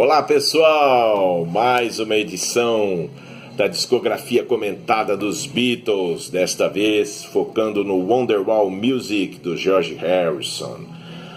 Olá pessoal, mais uma edição da discografia comentada dos Beatles, desta vez focando no Wonderwall Music do George Harrison.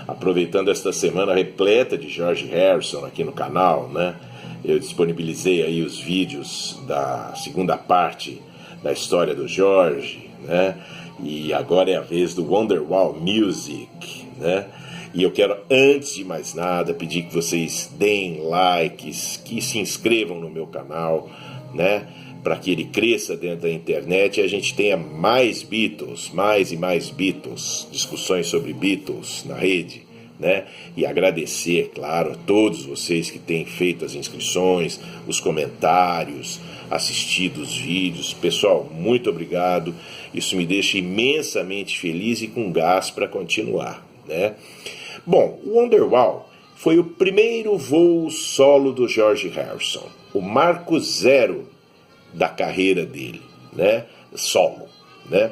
Aproveitando esta semana repleta de George Harrison aqui no canal, né? Eu disponibilizei aí os vídeos da segunda parte da história do George, né? E agora é a vez do Wonderwall Music, né? E eu quero, antes de mais nada, pedir que vocês deem likes, que se inscrevam no meu canal, né? Para que ele cresça dentro da internet e a gente tenha mais Beatles, mais e mais Beatles, discussões sobre Beatles na rede, né? E agradecer, claro, a todos vocês que têm feito as inscrições, os comentários, assistido os vídeos. Pessoal, muito obrigado. Isso me deixa imensamente feliz e com gás para continuar, né? Bom, o Wonderwall foi o primeiro voo solo do George Harrison, o marco zero da carreira dele, né? Solo, né?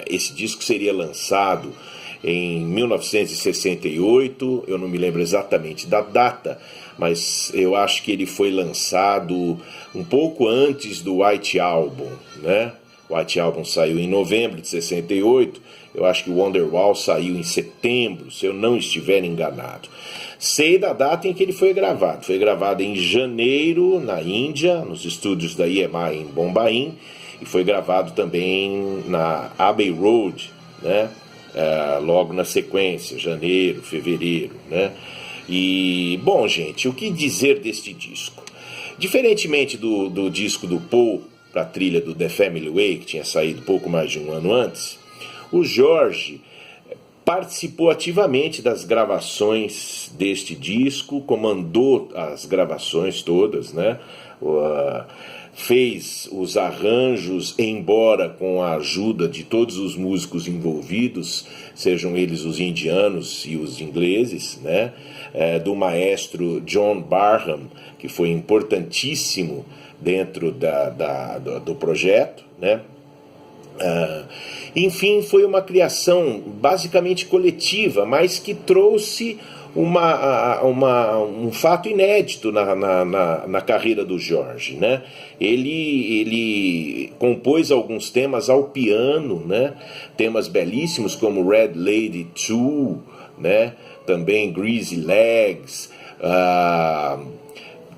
Esse disco seria lançado em 1968, eu não me lembro exatamente da data, mas eu acho que ele foi lançado um pouco antes do White Album, né? O White Album saiu em novembro de 68, eu acho que o Wonderwall saiu em setembro, se eu não estiver enganado. Sei da data em que ele foi gravado em janeiro na Índia, nos estúdios da EMI em Bombaim, e foi gravado também na Abbey Road, né? Logo na sequência, janeiro, fevereiro, né? E, bom, gente, o que dizer deste disco? Diferentemente do disco do Paul para a trilha do The Family Way, que tinha saído pouco mais de um ano antes, o George participou ativamente das gravações deste disco, comandou as gravações todas, né? Fez os arranjos, embora com a ajuda de todos os músicos envolvidos, sejam eles os indianos e os ingleses, né? Do maestro John Barham, que foi importantíssimo dentro do projeto, né? Enfim, foi uma criação basicamente coletiva, mas que trouxe um fato inédito na carreira do George, né? Ele compôs alguns temas ao piano, né? Temas belíssimos como Red Lady 2, né? Também Greasy Legs,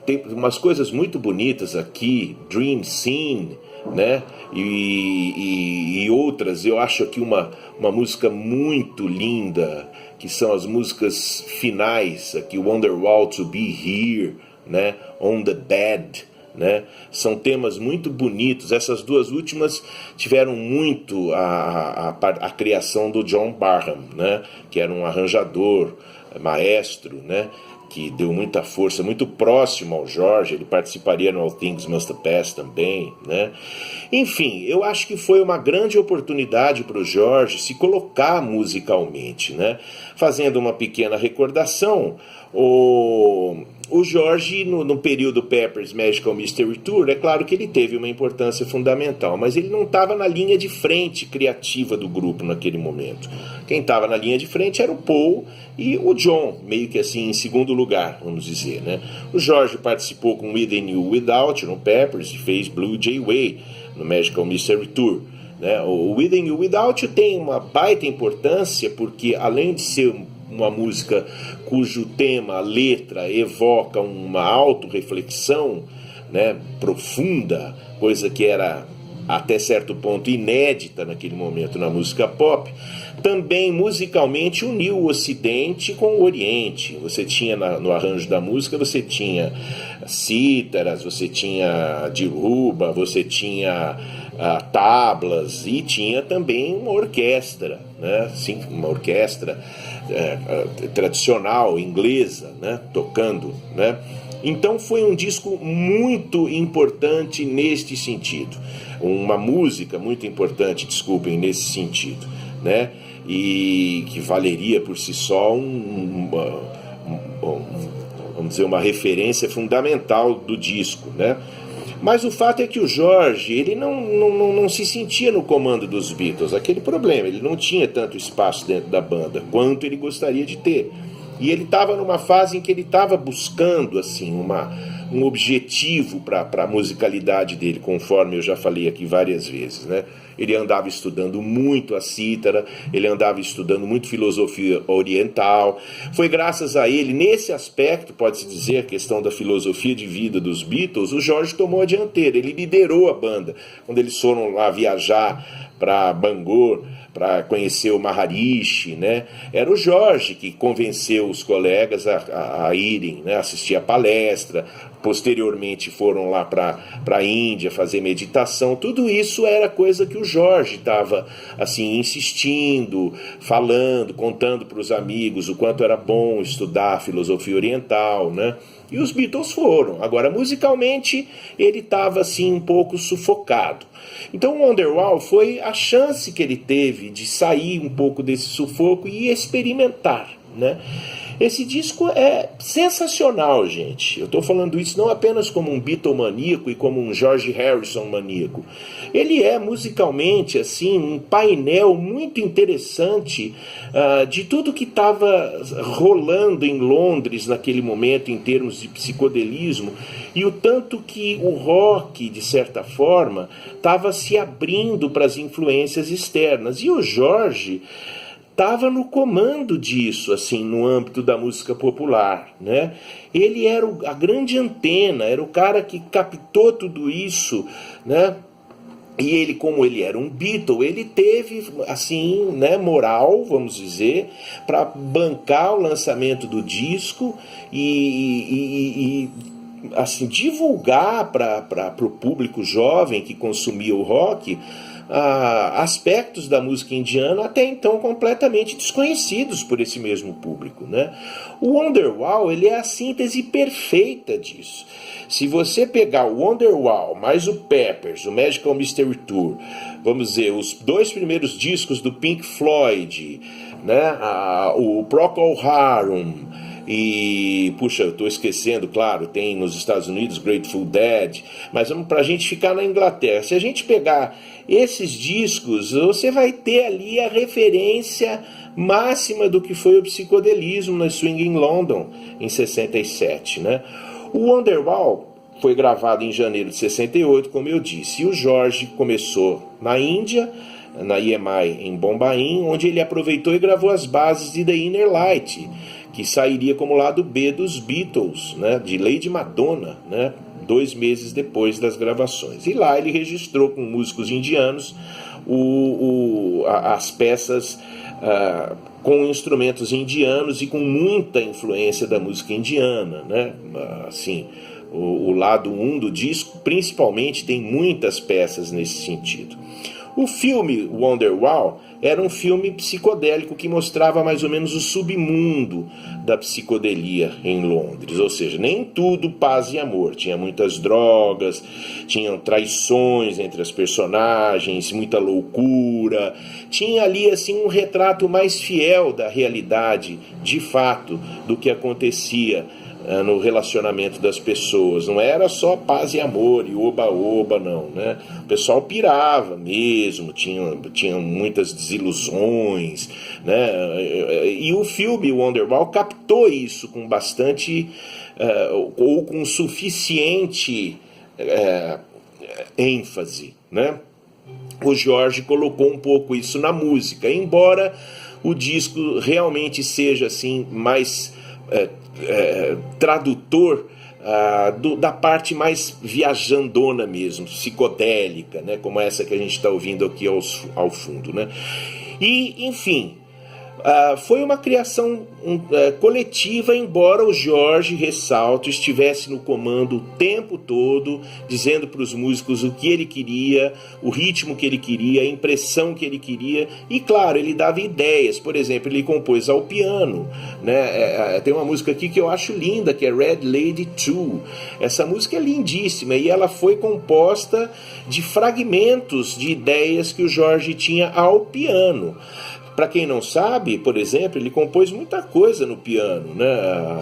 tem umas coisas muito bonitas aqui, Dream Scene, né? E outras. Eu acho aqui uma música muito linda, que são as músicas finais aqui, Wonderwall to Be Here, né? On the Bed, né? São temas muito bonitos. Essas duas últimas tiveram muito a criação do John Barham, né? Que era um arranjador, maestro, né? Que deu muita força, muito próximo ao George. Ele participaria no All Things Must Pass também, né? Enfim, eu acho que foi uma grande oportunidade para o George se colocar musicalmente, né? Fazendo uma pequena recordação, o George, no período Pepper's Magical Mystery Tour, é claro que ele teve uma importância fundamental, mas ele não estava na linha de frente criativa do grupo naquele momento. Quem estava na linha de frente era o Paul e o John, meio que assim, em segundo lugar, vamos dizer, né? O George participou com Within You Without no Peppers e fez Blue Jay Way no Magical Mystery Tour, né? O Within You Without tem uma baita importância porque, além de ser uma música cujo tema, a letra, evoca uma autorreflexão, né, profunda, coisa que era até certo ponto inédita naquele momento na música pop, também musicalmente uniu o Ocidente com o Oriente. Você tinha no arranjo da música, você tinha cítaras, você tinha diruba, você tinha tablas e tinha também uma orquestra, né? Sim, uma orquestra tradicional inglesa, né? Tocando, né? Então foi um disco muito importante neste sentido, uma música muito importante, desculpem, nesse sentido, né? E que valeria por si só vamos dizer, uma referência fundamental do disco, né? Mas o fato é que o George, ele não se sentia no comando dos Beatles, aquele problema, ele não tinha tanto espaço dentro da banda quanto ele gostaria de ter. E ele estava numa fase em que ele estava buscando assim um objetivo para a musicalidade dele, conforme eu já falei aqui várias vezes, né? Ele andava estudando muito a cítara, ele andava estudando muito filosofia oriental. Foi graças a ele, nesse aspecto, pode-se dizer, a questão da filosofia de vida dos Beatles, o George tomou a dianteira, ele liderou a banda. Quando eles foram lá viajar para Bangor, para conhecer o Maharishi, né? Era o George que convenceu os colegas a irem, né? Assistir a palestra. Posteriormente foram lá para a Índia fazer meditação. Tudo isso era coisa que o George estava assim, insistindo, falando, contando para os amigos o quanto era bom estudar a filosofia oriental, né? E os Beatles foram. Agora, musicalmente, ele estava assim um pouco sufocado. Então o Wonderwall foi a chance que ele teve de sair um pouco desse sufoco e experimentar, né? Esse disco é sensacional, gente. Eu estou falando isso não apenas como um Beatle maníaco e como um George Harrison maníaco. Ele é musicalmente assim um painel muito interessante de tudo que estava rolando em Londres naquele momento em termos de psicodelismo e o tanto que o rock, de certa forma, estava se abrindo para as influências externas. E o George estava no comando disso, assim, no âmbito da música popular, né? Ele era a grande antena, era o cara que captou tudo isso, né? E ele, como ele era um Beatle, ele teve, assim, né, moral, vamos dizer, para bancar o lançamento do disco e assim, divulgar para o público jovem que consumia o rock aspectos da música indiana até então completamente desconhecidos por esse mesmo público, né? O Wonderwall, ele é a síntese perfeita disso. Se você pegar o Wonderwall mais o Peppers, o Magical Mystery Tour, vamos dizer, os 2 primeiros discos do Pink Floyd, né? O Procol Harum, e, puxa, eu estou esquecendo, claro, tem nos Estados Unidos Grateful Dead, mas vamos para a gente ficar na Inglaterra. Se a gente pegar esses discos, você vai ter ali a referência máxima do que foi o psicodelismo na Swing in London, em 67, né? O Wonderwall foi gravado em janeiro de 68, como eu disse, e o George começou na Índia, na EMI em Bombaim, onde ele aproveitou e gravou as bases de The Inner Light, que sairia como lado B dos Beatles, né, de Lady Madonna, né, 2 meses depois das gravações. E lá ele registrou com músicos indianos as peças com instrumentos indianos e com muita influência da música indiana, né? Assim, o lado 1 do disco, principalmente, tem muitas peças nesse sentido. O filme Wonderwall era um filme psicodélico que mostrava mais ou menos o submundo da psicodelia em Londres, ou seja, nem tudo paz e amor, tinha muitas drogas, tinham traições entre as personagens, muita loucura, tinha ali assim um retrato mais fiel da realidade, de fato, do que acontecia no relacionamento das pessoas. Não era só paz e amor e oba-oba, não, né? O pessoal pirava mesmo, tinha muitas desilusões, né? E o filme Wonderwall captou isso com bastante ou com suficiente ênfase, né? O George colocou um pouco isso na música, embora o disco realmente seja assim mais tradutor da parte mais viajandona mesmo, psicodélica, né, como essa que a gente está ouvindo aqui ao fundo, né? E, enfim, foi uma criação coletiva, embora o George, ressalto, estivesse no comando o tempo todo, dizendo para os músicos o que ele queria, o ritmo que ele queria, a impressão que ele queria, e claro, ele dava ideias. Por exemplo, ele compôs ao piano, né? Tem uma música aqui que eu acho linda, que é Red Lady 2. Essa música é lindíssima e ela foi composta de fragmentos de ideias que o George tinha ao piano. Para quem não sabe, por exemplo, ele compôs muita coisa no piano, né?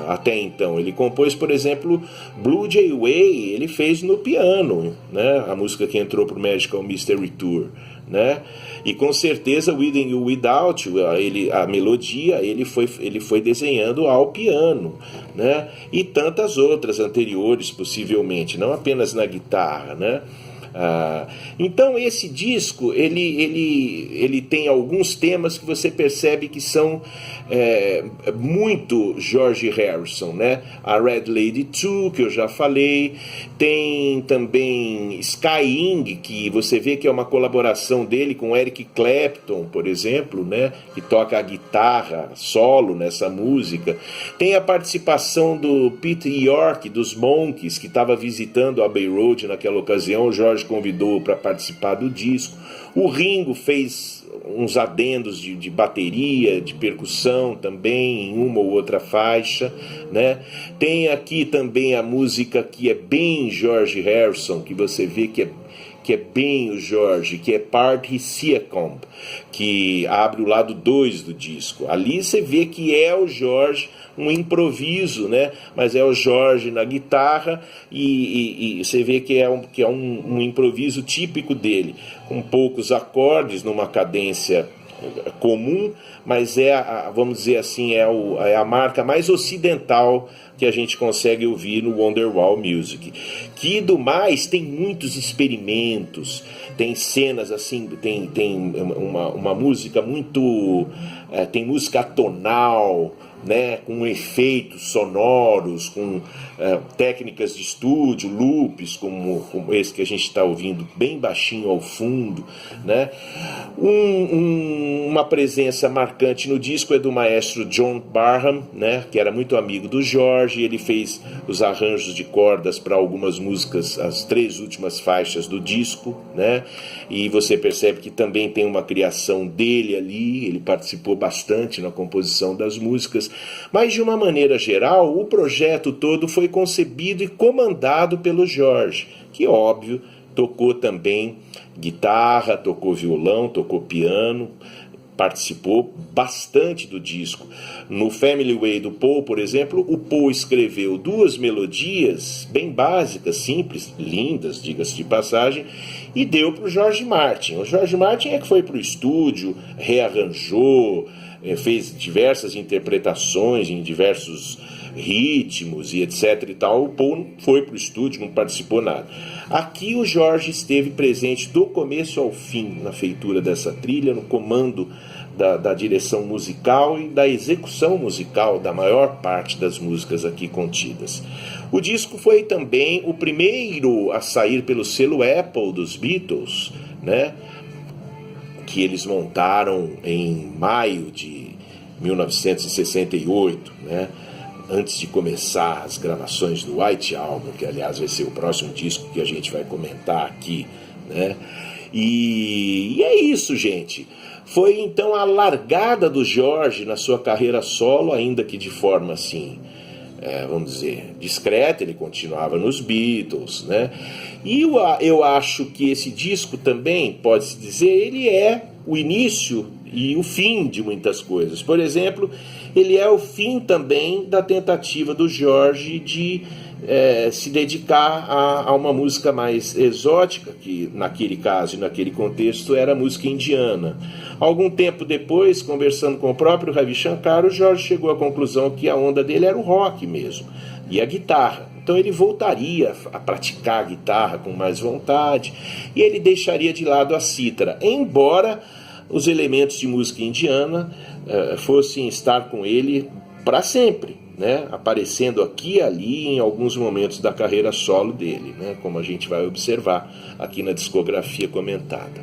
Até então. Ele compôs, por exemplo, Blue Jay Way, ele fez no piano, né? A música que entrou para o Magical Mystery Tour, né? E com certeza With You Without You, a melodia ele foi desenhando ao piano, né? E tantas outras anteriores possivelmente, não apenas na guitarra, né? Então esse disco ele tem alguns temas que você percebe que são muito George Harrison, né? A Red Lady 2, que eu já falei, tem também Sky Ing, que você vê que é uma colaboração dele com Eric Clapton, por exemplo, né? Que toca a guitarra solo nessa música. Tem a participação do Pete York dos Monkees, que estava visitando a Abbey Road naquela ocasião. O George convidou para participar do disco. O Ringo fez uns adendos de bateria, de percussão também, em uma ou outra faixa, né? Tem aqui também a música que é bem George Harrison, que você vê que é bem o George, que é Party Seacombe, que abre o lado 2 do disco. Ali você vê que é o George, um improviso, né? Mas é o George na guitarra e você vê que é um improviso típico dele, com poucos acordes, numa cadência comum, mas vamos dizer assim, é a marca mais ocidental que a gente consegue ouvir no Wonderwall Music. Que do mais tem muitos experimentos, tem cenas assim, tem uma música muito... tem música atonal, né, com efeitos sonoros, com técnicas de estúdio, loops, como esse que a gente está ouvindo bem baixinho ao fundo, né? Uma presença marcante no disco é do maestro John Barham, né, que era muito amigo do George. Ele fez os arranjos de cordas para algumas músicas, as 3 últimas faixas do disco, né? E você percebe que também tem uma criação dele ali, ele participou bastante na composição das músicas. Mas de uma maneira geral, o projeto todo foi concebido e comandado pelo George, que óbvio tocou também guitarra, tocou violão, tocou piano, participou bastante do disco. No Family Way do Paul, por exemplo, o Paul escreveu 2 melodias bem básicas, simples, lindas, diga-se de passagem, e deu para o George Martin. O George Martin é que foi para o estúdio, rearranjou, fez diversas interpretações em diversos ritmos e etc e tal. O Paul não foi para o estúdio, não participou nada. Aqui o George esteve presente do começo ao fim na feitura dessa trilha, no comando da direção musical e da execução musical da maior parte das músicas aqui contidas. O disco foi também o primeiro a sair pelo selo Apple dos Beatles, né, que eles montaram em maio de 1968, né, antes de começar as gravações do White Album, que aliás vai ser o próximo disco que a gente vai comentar aqui, né? E é isso, gente. Foi então a largada do George na sua carreira solo, ainda que de forma assim, vamos dizer, discreta. Ele continuava nos Beatles, né? E eu acho que esse disco também, pode-se dizer, ele é o início e o fim de muitas coisas. Por exemplo, ele é o fim também da tentativa do George de se dedicar a uma música mais exótica, que naquele caso e naquele contexto era a música indiana. Algum tempo depois, conversando com o próprio Ravi Shankar, o George chegou à conclusão que a onda dele era o rock mesmo, e a guitarra. Então ele voltaria a praticar a guitarra com mais vontade, e ele deixaria de lado a cítara, embora os elementos de música indiana fossem estar com ele para sempre, né? Aparecendo aqui e ali em alguns momentos da carreira solo dele, né? Como a gente vai observar aqui na discografia comentada.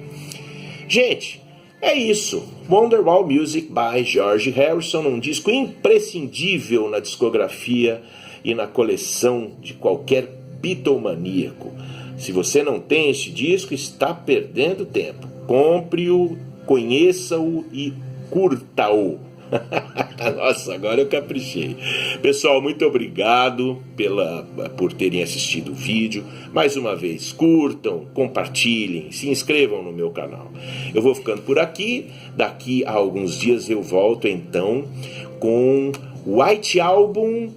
Gente, é isso. Wonderwall Music by George Harrison, um disco imprescindível na discografia e na coleção de qualquer bitomaníaco. Se você não tem este disco, está perdendo tempo. Compre-o, conheça-o e curta-o. Nossa, agora eu caprichei. Pessoal, muito obrigado por terem assistido o vídeo. Mais uma vez, curtam, compartilhem, se inscrevam no meu canal. Eu vou ficando por aqui. Daqui a alguns dias eu volto então com White Album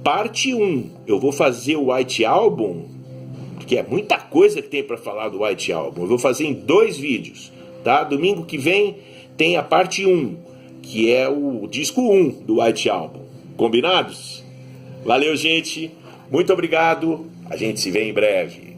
parte 1. Eu vou fazer o White Album, que é muita coisa que tem para falar do White Album. Eu vou fazer em 2 vídeos, tá? Domingo que vem tem a parte 1, que é o disco 1 do White Album. Combinados? Valeu, gente. Muito obrigado. A gente se vê em breve.